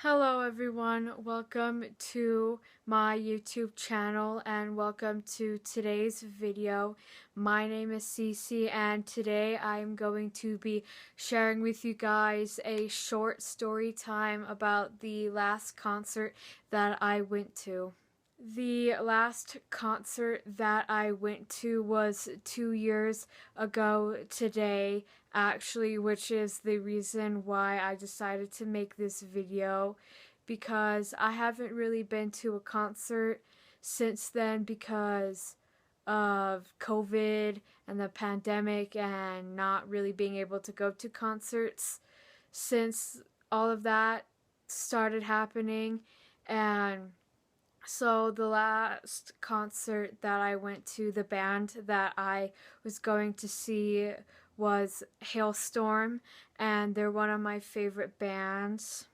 Hello everyone, welcome to my YouTube channel and welcome to today's video. My name is Cece and today I'm going to be sharing with you guys a short story time about the last concert that I went to. The last concert that I went to was 2 years ago today, actually, which is the reason why I decided to make this video, because I haven't really been to a concert since then because of COVID and the pandemic and not really being able to go to concerts since all of that started happening. And so the last concert that I went to, the band that I was going to see was Hailstorm, and they're one of my favorite bands.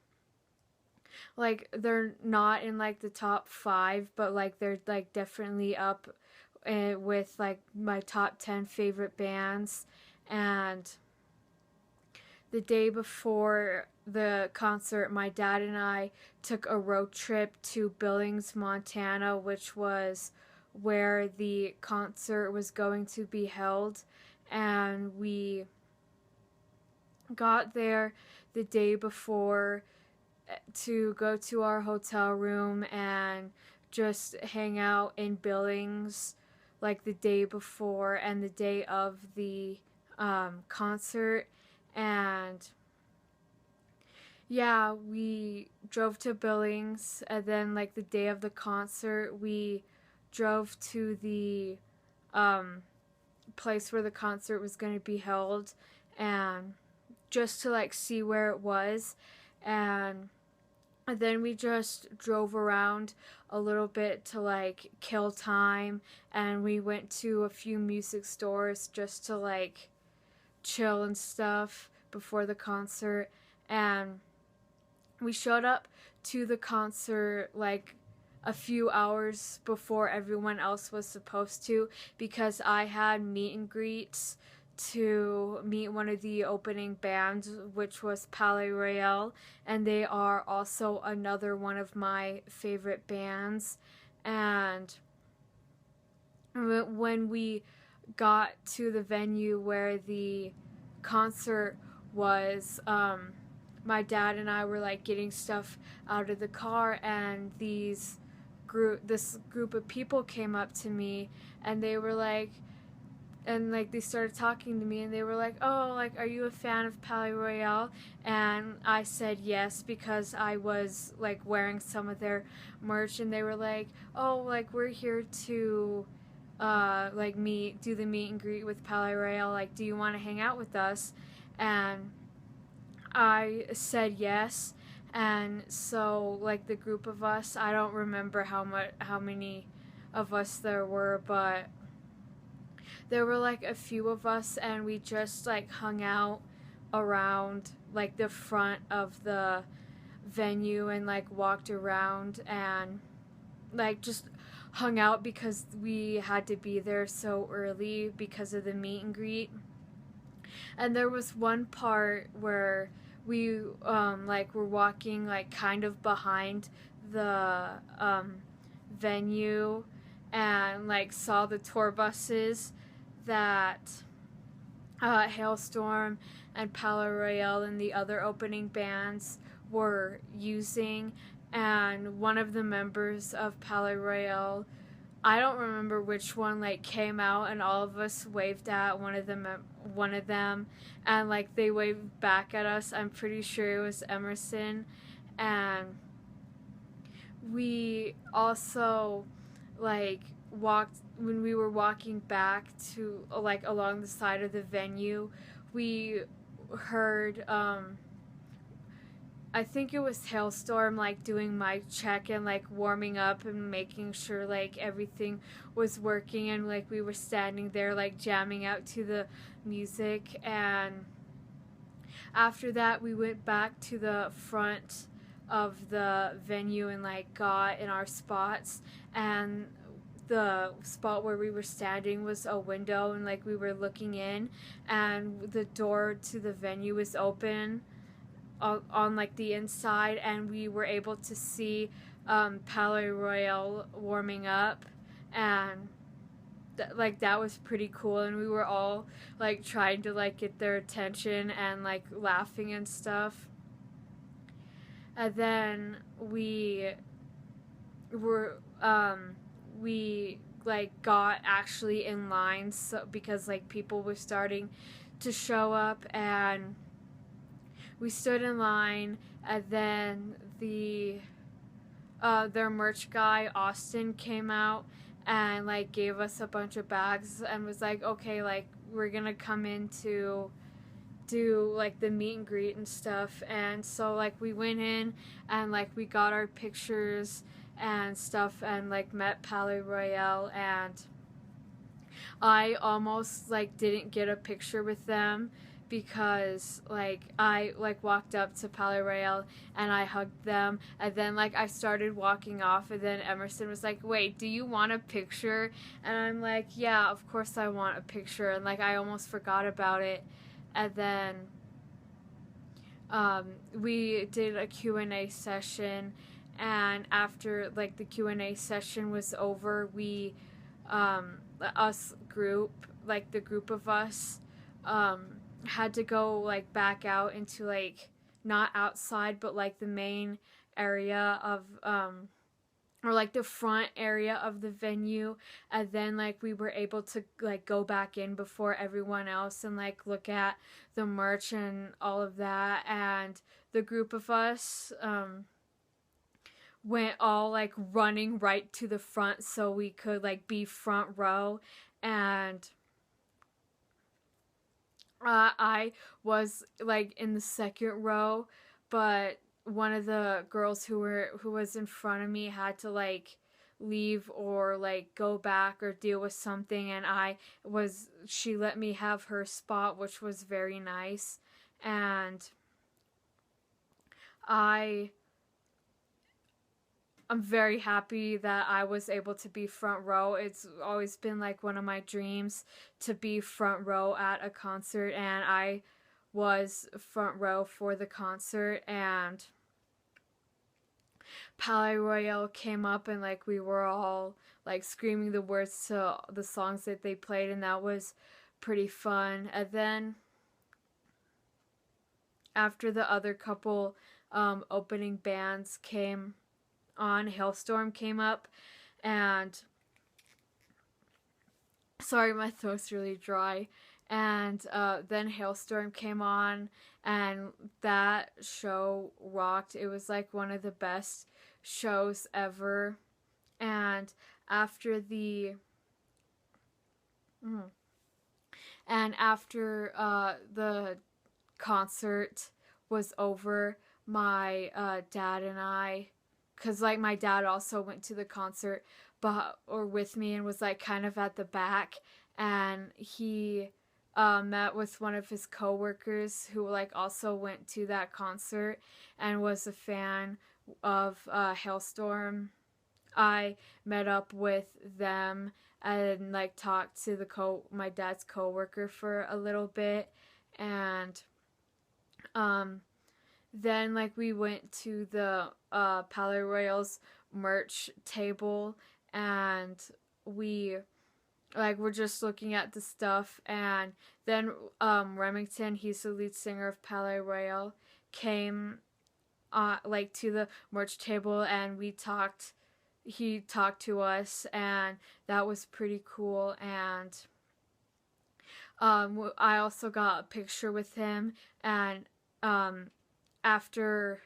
Like, they're not in like the top 5, but like they're like definitely up with like my top 10 favorite bands. And the day before the concert, my dad and I took a road trip to Billings, Montana, which was where the concert was going to be held. And we got there the day before to go to our hotel room and just hang out in Billings like the day before and the day of the concert. And yeah, we drove to Billings, and then like the day of the concert, we drove to the um, place where the concert was going to be held, and just to like see where it was, and then we just drove around a little bit to like kill time, and we went to a few music stores just to like chill and stuff before the concert. And we showed up to the concert like a few hours before everyone else was supposed to, because I had meet and greets to meet one of the opening bands, which was Palais Royale, and they are also another one of my favorite bands. And when we got to the venue where the concert was, my dad and I were like getting stuff out of the car, and this group of people came up to me, and they were like, and like they started talking to me, and they were like, "Oh, like, are you a fan of Palais Royale?" And I said yes, because I was like wearing some of their merch, and they were like, "Oh, like, we're here to like do the meet and greet with Palais Royale, like, do you want to hang out with us?" And I said yes. And so like the group of us, I don't remember how many of us there were, but there were like a few of us, and we just like hung out around like the front of the venue and like walked around and like just hung out because we had to be there so early because of the meet and greet. And there was one part where we like were walking like kind of behind the venue, and like saw the tour buses that Hailstorm and Palais Royale and the other opening bands were using. And one of the members of Palais Royale, I don't remember which one, like came out, and all of us waved at one of them, and like they waved back at us. I'm pretty sure it was Emerson. And we also like walked when we were walking back to like along the side of the venue. We heard I think it was Hailstorm like doing mic check and like warming up and making sure like everything was working, and like we were standing there like jamming out to the music. And after that we went back to the front of the venue and like got in our spots, and the spot where we were standing was a window, and like we were looking in, and the door to the venue was open. on like the inside, and we were able to see Palais Royal warming up, and like that was pretty cool, and we were all like trying to like get their attention and like laughing and stuff. And then were we like got actually in line, so because like people were starting to show up, and we stood in line, and then their merch guy Austin came out and like gave us a bunch of bags and was like, okay, like we're gonna come in to do like the meet and greet and stuff. And so like we went in and like we got our pictures and stuff and like met Palais Royale, and I almost like didn't get a picture with them because like I like walked up to Palais Royale and I hugged them, and then like I started walking off, and then Emerson was like, wait, do you want a picture? And I'm like, yeah, of course I want a picture, and like I almost forgot about it. And then we did a Q&A session, and after like the Q&A session was over, we us group, like the group of us, had to go like back out into like not outside but like the main area of or like the front area of the venue, and then like we were able to like go back in before everyone else and like look at the merch and all of that. And the group of us went all like running right to the front so we could like be front row. And I was like in the second row, but one of the girls who was in front of me had to like leave or like go back or deal with something, and she let me have her spot, which was very nice. And I I'm very happy that I was able to be front row. It's always been like one of my dreams to be front row at a concert, and I was front row for the concert. And Palais Royale came up, and like we were all like screaming the words to the songs that they played, and that was pretty fun. And then after the other couple opening bands came on, Halestorm came up, and sorry, my throat's really dry. And then Halestorm came on, and that show rocked. It was like one of the best shows ever. And after the mm, and after the concert was over, my dad and I, because like my dad also went to the concert but or with me and was like kind of at the back, and he met with one of his coworkers who like also went to that concert and was a fan of Halestorm. I met up with them and like talked to my dad's coworker for a little bit. And um then like we went to the Palais Royals merch table, and we like we're just looking at the stuff. And then Remington, he's the lead singer of Palais Royal, came like to the merch table, and he talked to us, and that was pretty cool. And I also got a picture with him. And after,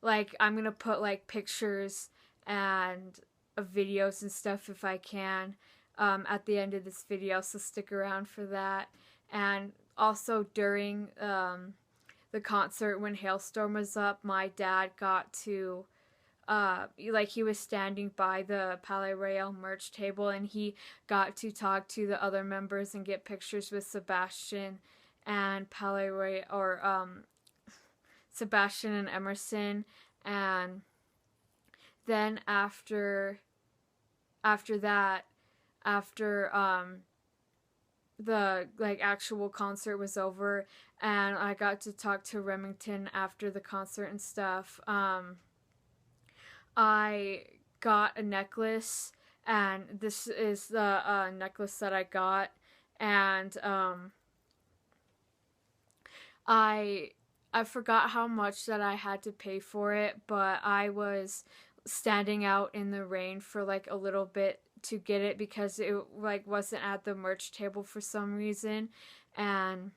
like, I'm gonna put like pictures and videos and stuff if I can at the end of this video, so stick around for that. And also during the concert when Halestorm was up, my dad got to like he was standing by the Palais Royal merch table, and he got to talk to the other members and get pictures with Sebastian and Palais Royal, or Sebastian and Emerson. And then after that, after the like actual concert was over and I got to talk to Remington after the concert and stuff. I got a necklace, and this is the necklace that I got, and I I forgot how much that I had to pay for it, but I was standing out in the rain for like a little bit to get it because it like wasn't at the merch table for some reason, and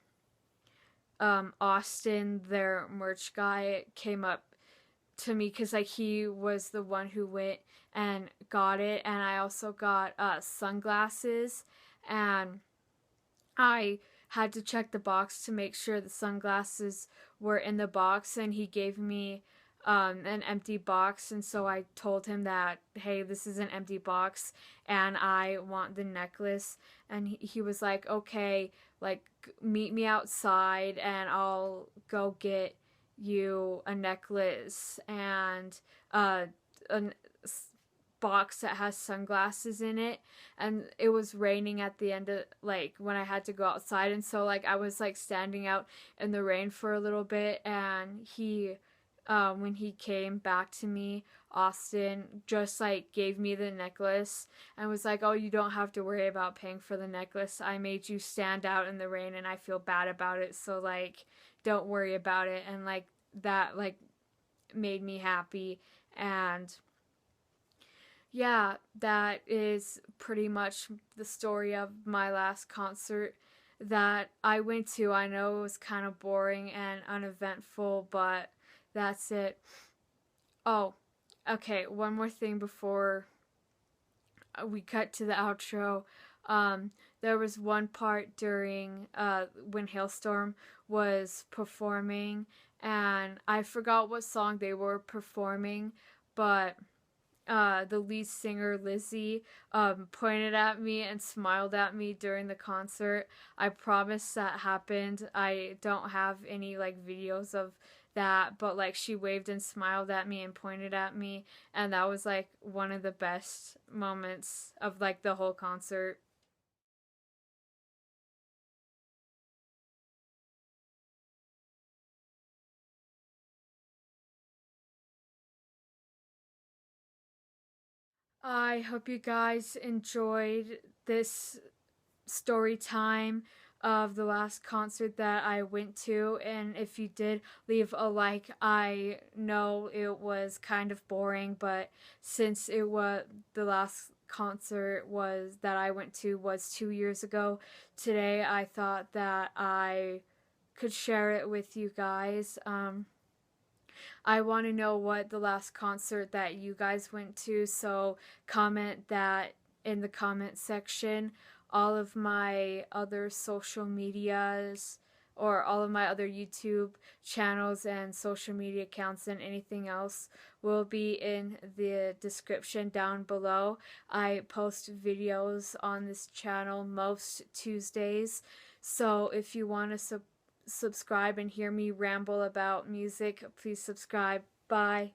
Austin, their merch guy, came up to me because like he was the one who went and got it, and I also got sunglasses, and I had to check the box to make sure the sunglasses were in the box, and he gave me an empty box, and so I told him that, hey, this is an empty box, and I want the necklace, and he was like, okay, like meet me outside, and I'll go get you a necklace and a box that has sunglasses in it, and it was raining at the end of like when I had to go outside, and so like I was like standing out in the rain for a little bit, and he when he came back to me, Austin just like gave me the necklace and was like, oh, you don't have to worry about paying for the necklace, I made you stand out in the rain and I feel bad about it, so like don't worry about it, and like that like made me happy. And yeah, that is pretty much the story of my last concert that I went to. I know it was kind of boring and uneventful, but that's it. Oh, okay, one more thing before we cut to the outro. There was one part during when Hailstorm was performing, and I forgot what song they were performing, but the lead singer Lizzie pointed at me and smiled at me during the concert. I promise that happened. I don't have any like videos of that, but like she waved and smiled at me and pointed at me, and that was like one of the best moments of like the whole concert. I hope you guys enjoyed this story time of the last concert that I went to, and if you did, leave a like. I know it was kind of boring, but since it was the last concert was that I went to was 2 years ago today, I thought that I could share it with you guys. I want to know what the last concert that you guys went to, so comment that in the comment section. All of my other social medias or all of my other YouTube channels and social media accounts and anything else will be in the description down below. I post videos on this channel most Tuesdays, so if you want to subscribe and hear me ramble about music, please subscribe. Bye.